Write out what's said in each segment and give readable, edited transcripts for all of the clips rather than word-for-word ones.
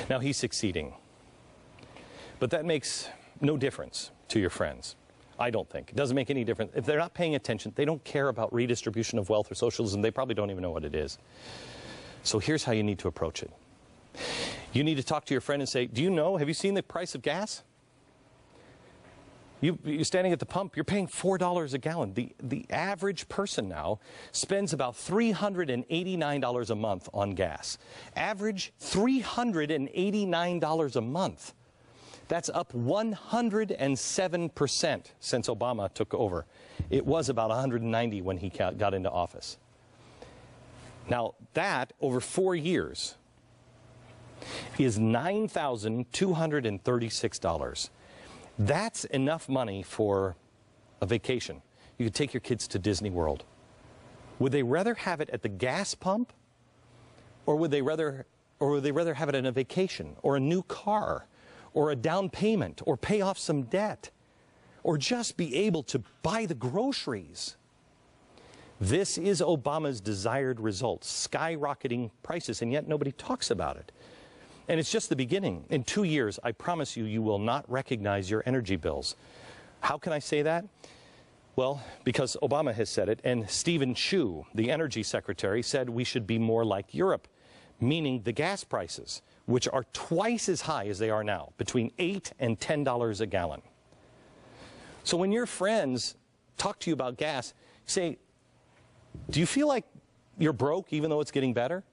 Now he's succeeding. But that makes no difference to your friends. I don't think. It doesn't make any difference. If they're not paying attention, they don't care about redistribution of wealth or socialism. They probably don't even know what it is. So here's how you need to approach it. You need to talk to your friend and say, do you know, have you seen the price of gas? You're standing at the pump, you're paying $4 a gallon. The average person now spends about $389 a month on gas. Average $389 a month. That's up 107% since Obama took over. It was about 190 when he got into office. Now that, over 4 years, is $9,236. That's enough money for a vacation. You could take your kids to Disney World. Would they rather have it at the gas pump? Or would they rather have it on a vacation, or a new car, or a down payment, or pay off some debt, or just be able to buy the groceries? This is Obama's desired result, skyrocketing prices, and yet nobody talks about it. And it's just the beginning. In 2 years, I promise you, you will not recognize your energy bills. How can I say that? Well, because Obama has said it, and Stephen Chu, the energy secretary, said we should be more like Europe, meaning the gas prices, which are twice as high as they are now, between $8 and $10 a gallon. So when your friends talk to you about gas, say, do you feel like you're broke even though it's getting better?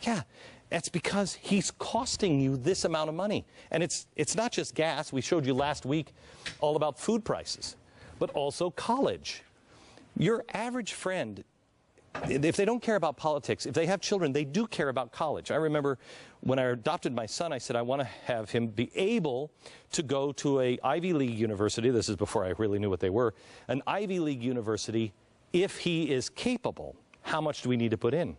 Yeah, that's because he's costing you this amount of money. And it's not just gas. We showed you last week all about food prices, but also college. Your average friend, if they don't care about politics, if they have children, they do care about college. I remember when I adopted my son, I said I want to have him be able to go to an Ivy League university. This is before I really knew what they were. An Ivy League university, if he is capable. How much do we need to put in?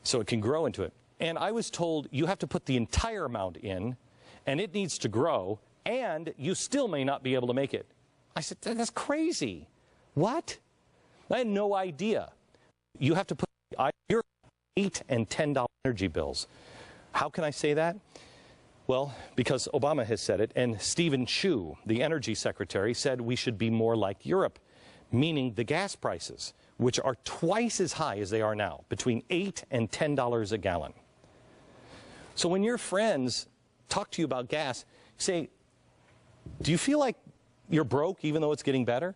So it can grow into it. And I was told you have to put the entire amount in, and it needs to grow, and you still may not be able to make it. I said, that's crazy. What? I had no idea. You have to put your $8 and $10 energy bills. How can I say that? Well, because Obama has said it, and Stephen Chu, the energy secretary, said we should be more like Europe, meaning the gas prices, which are twice as high as they are now, between $8 and $10 a gallon. So when your friends talk to you about gas, say, do you feel like you're broke even though it's getting better?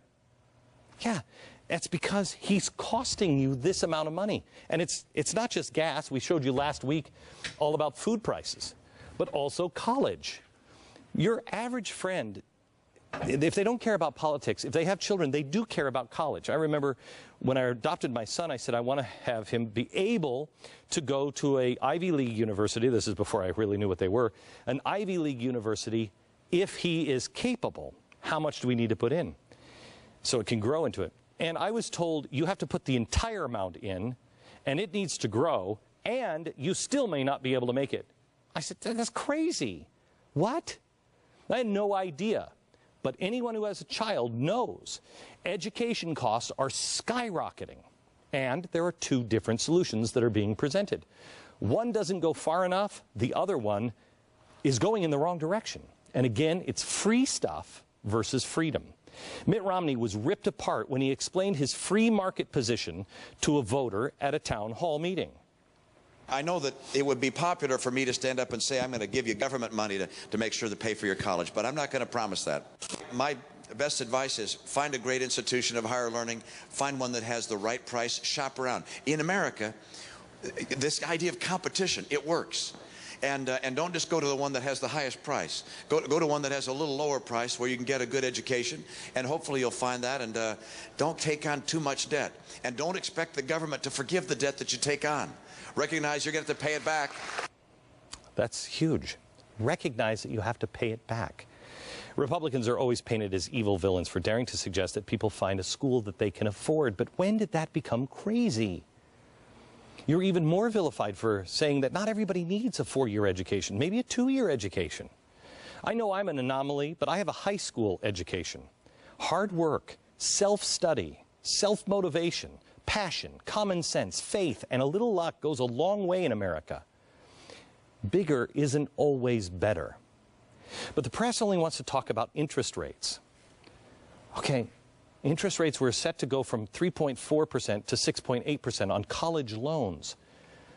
Yeah, that's because he's costing you this amount of money. And it's not just gas. We showed you last week all about food prices, but also college. Your average friend, if they don't care about politics, if they have children, they do care about college. I remember when I adopted my son, I said I want to have him be able to go to an Ivy League university. This is before I really knew what they were. An Ivy League university, if he is capable. How much do we need to put in? So it can grow into it. And I was told you have to put the entire amount in, and it needs to grow, and you still may not be able to make it. I said, that's crazy. What? I had no idea. But anyone who has a child knows education costs are skyrocketing. And there are two different solutions that are being presented. One doesn't go far enough. The other one is going in the wrong direction. And again, it's free stuff versus freedom. Mitt Romney was ripped apart when he explained his free market position to a voter at a town hall meeting. I know that it would be popular for me to stand up and say I'm going to give you government money to make sure to pay for your college, but I'm not going to promise that. My best advice is find a great institution of higher learning, find one that has the right price, shop around. In America, this idea of competition, it works. And don't just go to the one that has the highest price. Go to one that has a little lower price where you can get a good education, and hopefully you'll find that. And don't take on too much debt. And don't expect the government to forgive the debt that you take on. Recognize you're going to have to pay it back. That's huge. Recognize that you have to pay it back. Republicans are always painted as evil villains for daring to suggest that people find a school that they can afford. But when did that become crazy? You're even more vilified for saying that not everybody needs a 4-year education, maybe a 2-year education. I know I'm an anomaly, but I have a high school education. Hard work, self-study, self-motivation, passion, common sense, faith, and a little luck goes a long way in America. bigger isn't always better. But the press only wants to talk about interest rates. Okay, interest rates were set to go from 3.4% to 6.8% on college loans.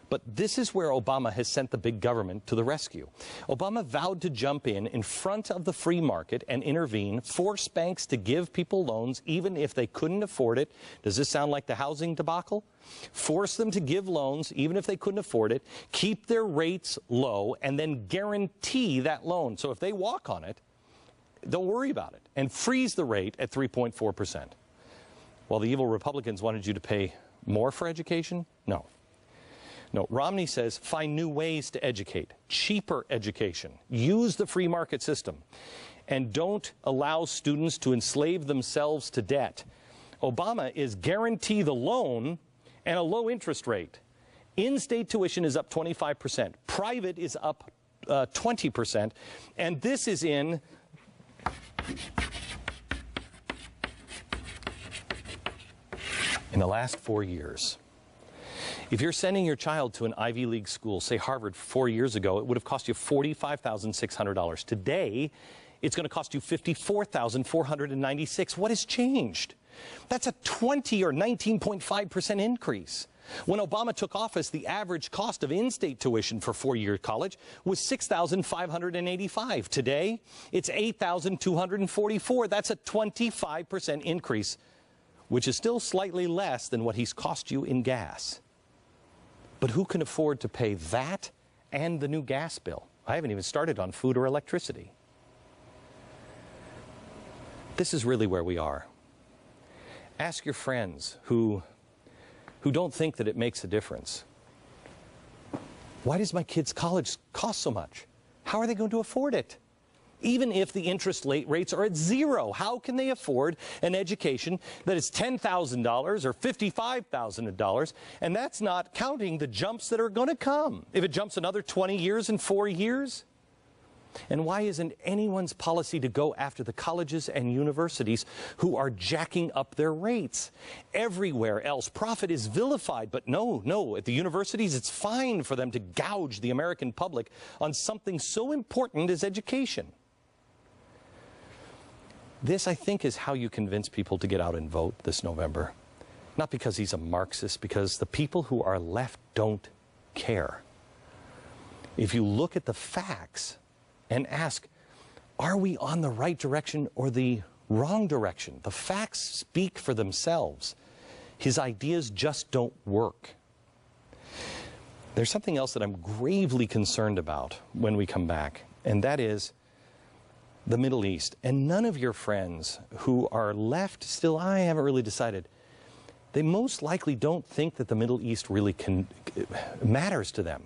But this is where Obama has sent the big government to the rescue. Obama vowed to jump in front of the free market and intervene, force banks to give people loans even if they couldn't afford it. Does this sound like the housing debacle? Force them to give loans even if they couldn't afford it, keep their rates low, and then guarantee that loan. So if they walk on it, don't worry about it, and freeze the rate at 3.4%. While the evil Republicans wanted you to pay more for education? No. No, Romney says find new ways to educate, cheaper education, use the free market system, and don't allow students to enslave themselves to debt. Obama is guarantee the loan and a low interest rate. In-state tuition is up 25%, private is up 20%, and this is in the last 4 years. If you're sending your child to an Ivy League school, say Harvard, 4 years ago, it would have cost you $45,600. Today, it's going to cost you $54,496. What has changed? That's a 20 or 19.5% increase. When Obama took office, the average cost of in-state tuition for four-year college was $6,585. Today, it's $8,244. That's a 25% increase, which is still slightly less than what he's cost you in gas. But who can afford to pay that and the new gas bill? I haven't even started on food or electricity. This is really where we are. Ask your friends who don't think that it makes a difference. Why does my kid's college cost so much? How are they going to afford it? Even if the interest rates are at zero, how can they afford an education that is $10,000 or $55,000? And that's not counting the jumps that are going to come. If it jumps another 20 years in 4 years? And why isn't anyone's policy to go after the colleges and universities who are jacking up their rates? Everywhere else, profit is vilified, but no, at the universities it's fine for them to gouge the American public on something so important as education. This, I think, is how you convince people to get out and vote this November. Not because he's a Marxist, because the people who are left don't care. If you look at the facts and ask, are we on the right direction or the wrong direction? The facts speak for themselves. His ideas just don't work. There's something else that I'm gravely concerned about when we come back, and that is the Middle East. And none of your friends who are left still, I haven't really decided, they most likely don't think that the Middle East really matters to them.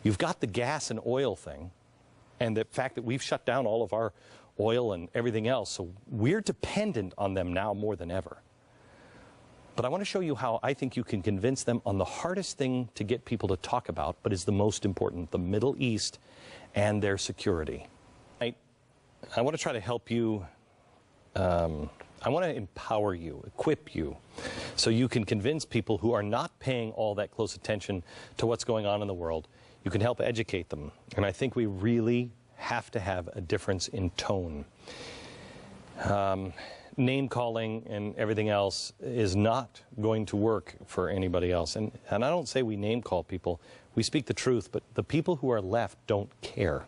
You've got the gas and oil thing, and the fact that we've shut down all of our oil and everything else, so we're dependent on them now more than ever. But I want to show you how I think you can convince them on the hardest thing to get people to talk about, but is the most important, the Middle East and their security. I want to try to help you, I want to empower you, equip you, so you can convince people who are not paying all that close attention to what's going on in the world. You can help educate them. And I think we really have to have a difference in tone. Name calling and everything else is not going to work for anybody else. And I don't say we name call people. We speak the truth, but the people who are left don't care.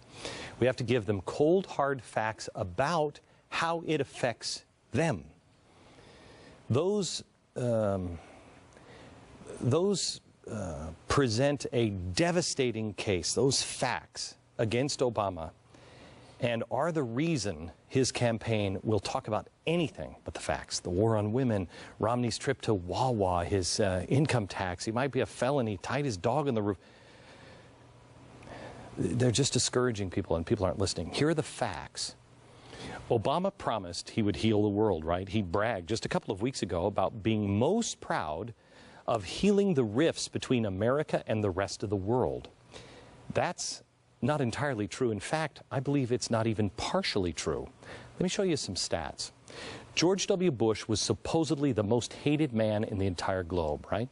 We have to give them cold, hard facts about how it affects them. Those present a devastating case, those facts against Obama, and are the reason his campaign will talk about anything but the facts. The war on women, Romney's trip to Wawa, his income tax, he might be a felon, tied his dog on the roof. They're just discouraging people, and people aren't listening. Here are the facts. Obama promised he would heal the world, right? He bragged just a couple of weeks ago about being most proud of healing the rifts between America and the rest of the world. That's not entirely true. In fact, I believe it's not even partially true. Let me show you some stats. George W. Bush was supposedly the most hated man in the entire globe, right?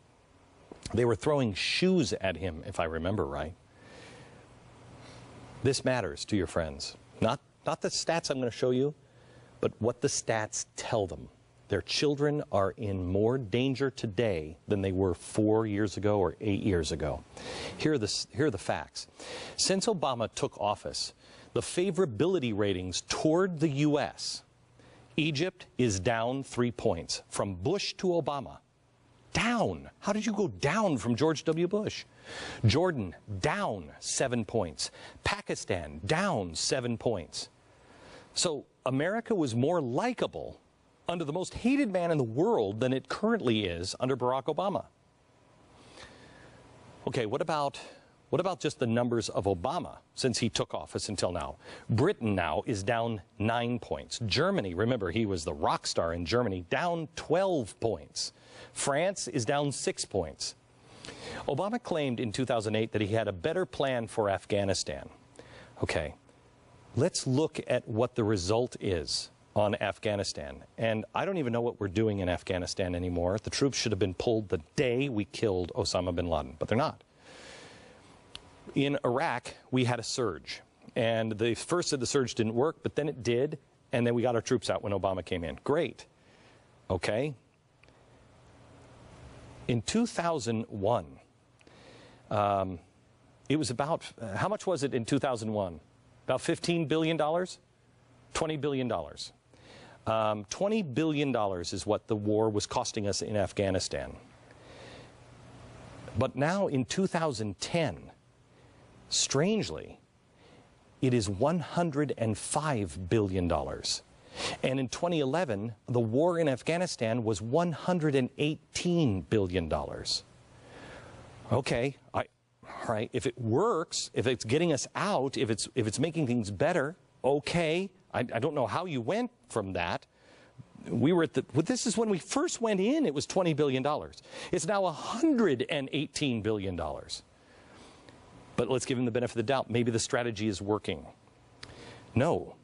They were throwing shoes at him, if I remember right. This matters to your friends. Not the stats I'm going to show you, but what the stats tell them. Their children are in more danger today than they were 4 years ago or 8 years ago. Here are the facts. Since Obama took office, the favorability ratings toward the U.S., Egypt is down 3 points. From Bush to Obama. Down. How did you go down from George W. Bush? Jordan, down 7 points. Pakistan, down 7 points. So America was more likable under the most hated man in the world than it currently is under Barack Obama. Okay, what about just the numbers of Obama since he took office until now? Britain now is down 9 points. Germany, remember, he was the rock star in Germany, down 12 points. France is down 6 points. Obama claimed in 2008 that he had a better plan for Afghanistan. Okay, let's look at what the result is on Afghanistan. And I don't even know what we're doing in Afghanistan anymore. The troops should have been pulled the day we killed Osama bin Laden, but they're not. In Iraq, we had a surge. And the first said the surge didn't work, but then it did. And then we got our troops out when Obama came in. Great. Okay. In 2001, it was about, how much was it in 2001? About $15 billion? $20 billion. $20 billion is what the war was costing us in Afghanistan. But now in 2010, strangely, it is $105 billion. And in 2011, the war in Afghanistan was $118 billion. Okay, all right, if it works, if it's getting us out, if it's making things better, okay. I don't know how you went from that. We were at this is when we first went in, it was $20 billion. It's now $118 billion. But let's give him the benefit of the doubt. Maybe the strategy is working. No.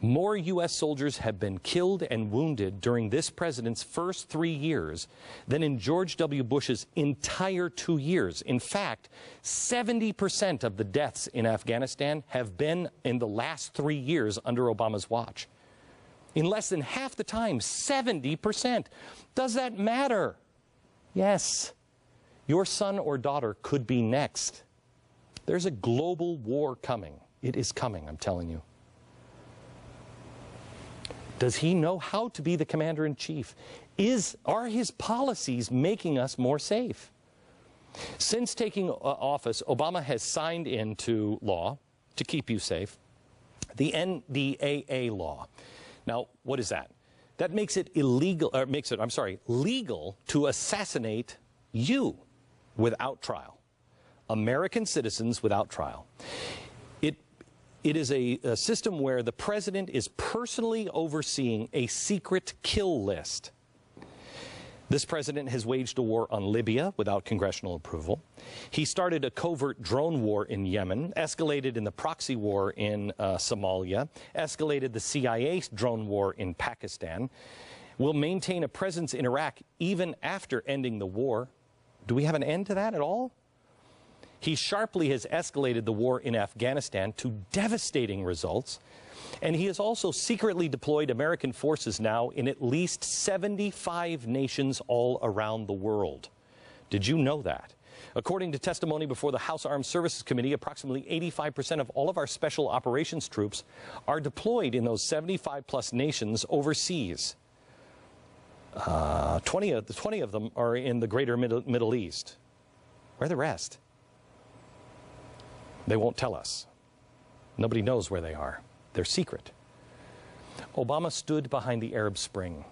More U.S. soldiers have been killed and wounded during this president's first 3 years than in George W. Bush's entire 2 years. In fact, 70% of the deaths in Afghanistan have been in the last 3 years under Obama's watch. In less than half the time, 70%. Does that matter? Yes. Your son or daughter could be next. There's a global war coming. It is coming, I'm telling you. Does he know how to be the commander-in-chief? Are his policies making us more safe? Since taking office, Obama has signed into law, to keep you safe, the NDAA law. Now, what is that? That makes it illegal, or legal to assassinate you without trial. American citizens without trial. It is a system where the president is personally overseeing a secret kill list. This president has waged a war on Libya without congressional approval. He started a covert drone war in Yemen, escalated in the proxy war in Somalia, escalated the CIA drone war in Pakistan, will maintain a presence in Iraq even after ending the war. Do we have an end to that at all? He sharply has escalated the war in Afghanistan to devastating results, and he has also secretly deployed American forces now in at least 75 nations all around the world. Did you know that? According to testimony before the House Armed Services Committee, approximately 85% of all of our special operations troops are deployed in those 75-plus nations overseas. 20 of them are in the greater Middle East. Where are the rest? They won't tell us. Nobody knows where they are. They're secret. Obama stood behind the Arab Spring,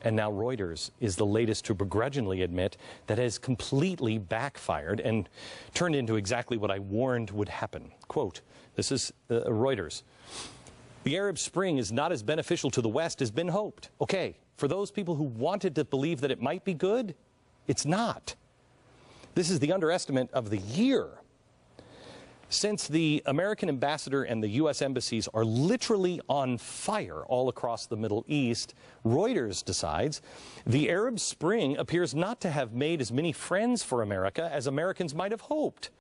and now Reuters is the latest to begrudgingly admit that it has completely backfired and turned into exactly what I warned would happen. Quote, this is Reuters. The Arab Spring is not as beneficial to the West as been hoped. Okay, for those people who wanted to believe that it might be good, it's not. This is the underestimate of the year. Since the American ambassador and the U.S. embassies are literally on fire all across the Middle East, Reuters decides the Arab Spring appears not to have made as many friends for America as Americans might have hoped.